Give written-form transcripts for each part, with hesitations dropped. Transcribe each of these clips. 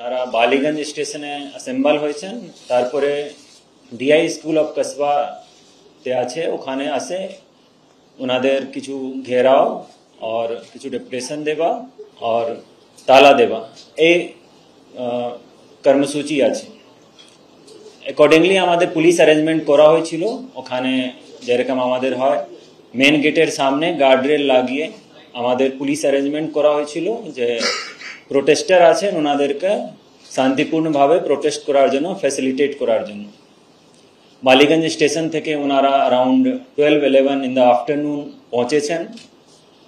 ওনারা বালিগঞ্জ স্টেশনে অ্যাসেম্বল হয়েছেন। তারপরে ডিআই স্কুল অফ কসবাতে আছে, ওখানে আসে ওনাদের কিছু ঘেরাও আর কিছু ডেপুটেশন দেওয়া আর তালা দেওয়া, এই কর্মসূচি আছে। অ্যাকর্ডিংলি আমাদের পুলিশ অ্যারেঞ্জমেন্ট করা হয়েছিল। ওখানে যেরকম আমাদের হয় মেন গেটের সামনে গার্ডরেল লাগিয়ে আমাদের পুলিশ অ্যারেঞ্জমেন্ট করা হয়েছিল যে প্রোটেস্টার আছেন ওনাদেরকে শান্তিপূর্ণভাবে প্রোটেস্ট করার জন্য ফ্যাসিলিটেট করার জন্য। বালিগঞ্জ স্টেশন থেকে ওনারা অ্যারাউন্ড 12-11 ইন দ্য আফটারনুন পৌঁছেছেন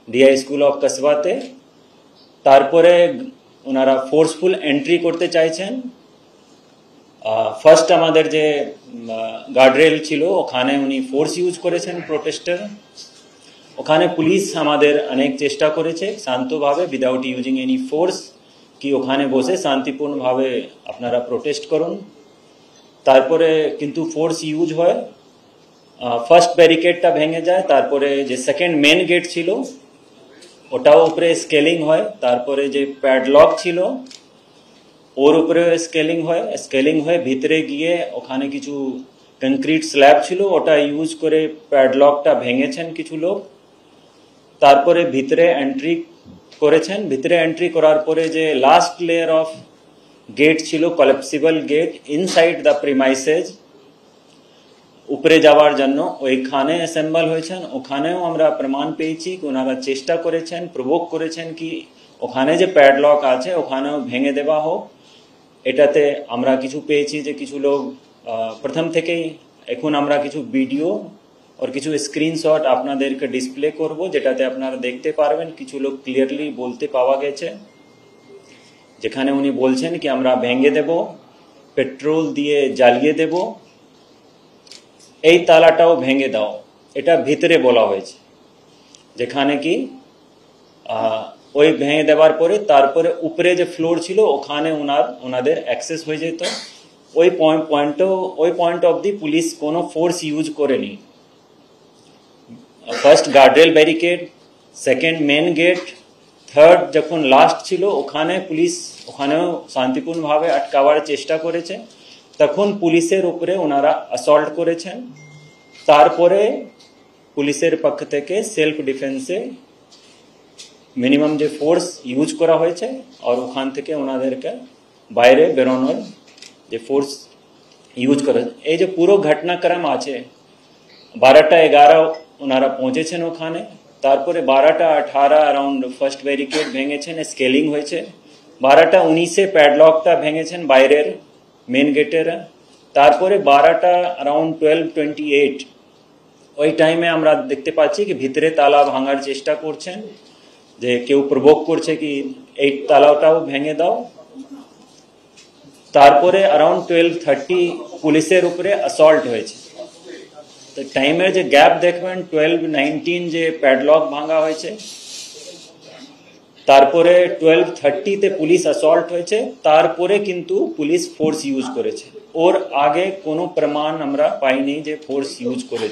ডিআই স্কুল অফ কসবাতে। তারপরে ওনারা ফোর্সফুল এন্ট্রি করতে চাইছেন। ফার্স্ট আমাদের যে গার্ডরেল ছিল ওখানে উনি ফোর্স ইউজ করেছেন প্রোটেস্টার। ওখানে পুলিশ আমাদের অনেক চেষ্টা করেছে শান্তভাবে উইদাউট ইউজিং এনি ফোর্স কি ওখানে বসে শান্তিপূর্ণভাবে আপনারা প্রোটেস্ট করুন। তারপরে কিন্তু ফোর্স ইউজ হয়, ফার্স্ট ব্যারিকেডটা ভেঙে যায়। তারপরে যে সেকেন্ড মেন গেট ছিল ওটাও উপরে স্কেলিং হয়। তারপরে যে প্যাডলক ছিল ওর উপরে স্কেলিং হয়ে ভিতরে গিয়ে ওখানে কিছু কংক্রিট স্ল্যাব ছিল ওটা ইউজ করে প্যাডলকটা ভেঙেছেন কিছু লোক। তারপরে ভিতরে এন্ট্রি করেছেন। ভিতরে এন্ট্রি করার পরে যে লাস্ট লেয়ার অফ গেট ছিল collapsible gate inside the premises উপরে যাওয়ার জন্য ওইখানে অ্যাসেম্বল হয়েছেন। ওখানেও আমরা প্রমাণ পেয়েছি কি ওনারা চেষ্টা করেছেন, প্রভোক করেছেন কি ওখানে যে প্যাডলক আছে ওখানেও ভেঙে দেওয়া হোক। এটাতে আমরা কিছু পেয়েছি যে কিছু লোক প্রথম থেকেই, এখন আমরা কিছু ভিডিও আর কিছু স্ক্রিনশট আপনাদেরকে ডিসপ্লে করব যেটাতে আপনারা দেখতে পারবেন কিছু লোক ক্লিয়ারলি বলতে পাওয়া গেছে, যেখানে উনি বলছেন কি আমরা ভেঙে দেব, পেট্রোল দিয়ে জ্বালিয়ে দেব, এই তালাটাও ভেঙে দাও, এটা ভিতরে বলা হয়েছে। যেখানে কি ওই ভেঙে দেওয়ার পরে তারপরে উপরে যে ফ্লোর ছিল ওখানে ওনাদের অ্যাক্সেস হয়ে যেত। ওই পয়েন্ট অবধি পুলিশ কোনো ফোর্স ইউজ করেনি। First guardrail barricade, second main gate, third যখন লাস্ট ছিল ওখানে পুলিশ ওখানেও শান্তিপূর্ণভাবে আটকাবার চেষ্টা করেছে। তখন পুলিশের উপরে ওনারা অ্যাসল্ট করেছেন। তারপরে পুলিশের পক্ষ থেকে সেলফ ডিফেন্সে মিনিমাম যে ফোর্স ইউজ করা হয়েছে আর ওখান থেকে ওনাদেরকে বাইরে বেরোনোর যে ফোর্স ইউজ করা। এই যে পুরো ঘটনাক্রম আছে 12টা-11 ওনারা পৌঁছেছেন ওখানে। তারপরে 12টা-18 অ্যারাউন্ড ফার্স্ট ব্যারিকেড ভেঙেছেন, স্কেলিং হয়েছে। 12টা-19 প্যাডলকটা ভেঙেছেন বাইরের মেন গেটের। তারপরে 12টা অ্যারাউন্ড 12:28 ওই টাইমে আমরা দেখতে পাচ্ছি কি ভিতরে তালা ভাঙার চেষ্টা করছেন, যে কেউ প্রভোক করছে কি এই তালাটাও ভেঙে দাও। তারপরে অ্যারাউন্ড 12:30 পুলিশের উপরে অ্যাসল্ট হয়েছে। তো টাইমের যে গ্যাপ দেখবেন 12:19 যে প্যাডলক ভাঙা হয়েছে, তারপরে 12:30-তে পুলিশ অ্যাসল্ট হয়েছে, তারপরে কিন্তু পুলিশ ফোর্স ইউজ করেছে। ওর আগে কোনো প্রমাণ আমরা পাইনি যে ফোর্স ইউজ করেছে।